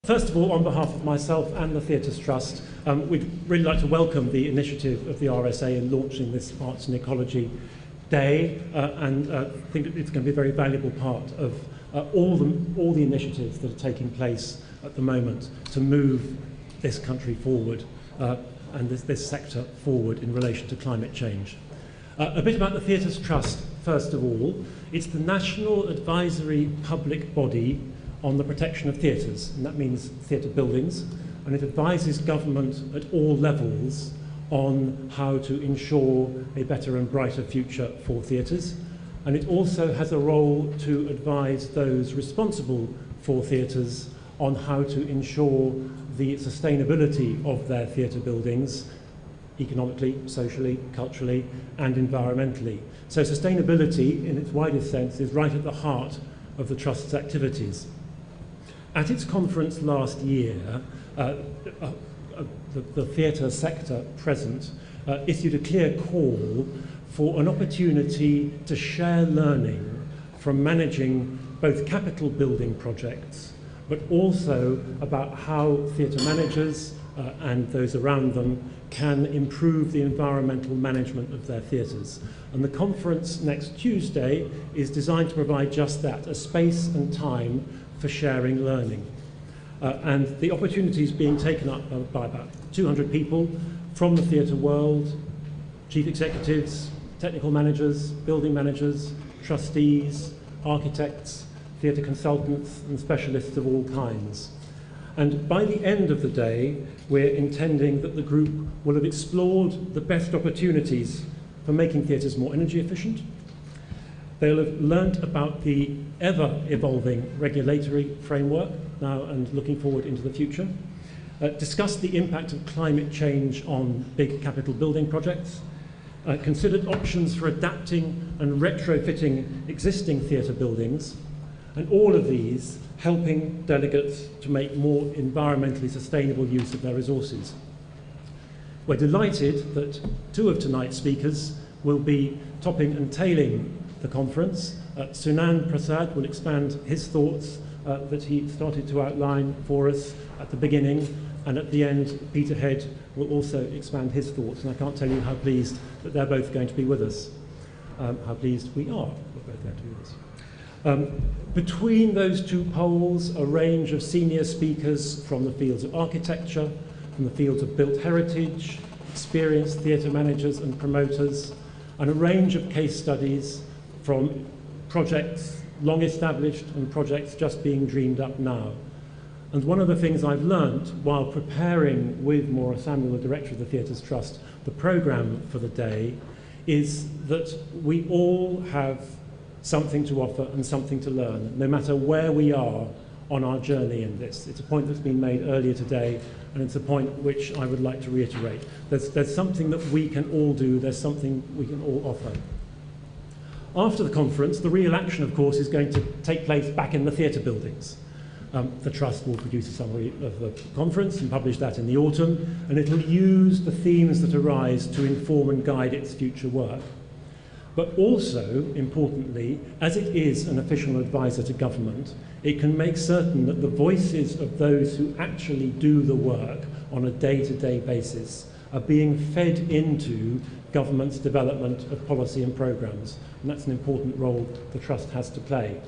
First of all, on behalf of myself and the Theatres Trust, we'd really like to welcome the initiative of the RSA in launching this Arts and Ecology Day, and think that it's going to be a very valuable part of all the initiatives that are taking place at the moment to move this country forward and this sector forward in relation to climate change. A bit about the Theatres Trust, first of all. It's the national advisory public body on the protection of theatres, and that means theatre buildings, and it advises government at all levels on how to ensure a better and brighter future for theatres. And it also has a role to advise those responsible for theatres on how to ensure the sustainability of their theatre buildings, economically, socially, culturally, and environmentally. So sustainability, in its widest sense, is right at the heart of the Trust's activities. At its conference last year, the theatre sector present issued a clear call for an opportunity to share learning from managing both capital building projects, but also about how theatre managers and those around them can improve the environmental management of their theatres. And the conference next Tuesday is designed to provide just that, a space and time for sharing learning. And the opportunity is being taken up by about 200 people from the theatre world, chief executives, technical managers, building managers, trustees, architects, theatre consultants and specialists of all kinds. And by the end of the day, we're intending that the group will have explored the best opportunities for making theatres more energy efficient. They'll have learnt about the ever-evolving regulatory framework now and looking forward into the future, discussed the impact of climate change on big capital building projects, considered options for adapting and retrofitting existing theatre buildings, and all of these helping delegates to make more environmentally sustainable use of their resources. We're delighted that two of tonight's speakers will be topping and tailing the conference. Sunan Prasad will expand his thoughts that he started to outline for us at the beginning, and at the end Peter Head will also expand his thoughts, and I can't tell you how pleased that they're both going to be with us. How pleased we are that they're both going to be with us. Between those two poles, a range of senior speakers from the fields of architecture, from the fields of built heritage, experienced theatre managers and promoters, and a range of case studies from projects long established and projects just being dreamed up now. And one of the things I've learnt while preparing with Maura Samuel, the director of the Theatres Trust, the programme for the day, is that we all have something to offer and something to learn, no matter where we are on our journey in this. It's a point that's been made earlier today, and it's a point which I would like to reiterate. There's something that we can all do, there's something we can all offer. After the conference, the real action, of course, is going to take place back in the theatre buildings. The Trust will produce a summary of the conference and publish that in the autumn, and it will use the themes that arise to inform and guide its future work. But also, importantly, as it is an official advisor to government, it can make certain that the voices of those who actually do the work on a day-to-day basis are being fed into government's development of policy and programmes. And that's an important role the Trust has to play.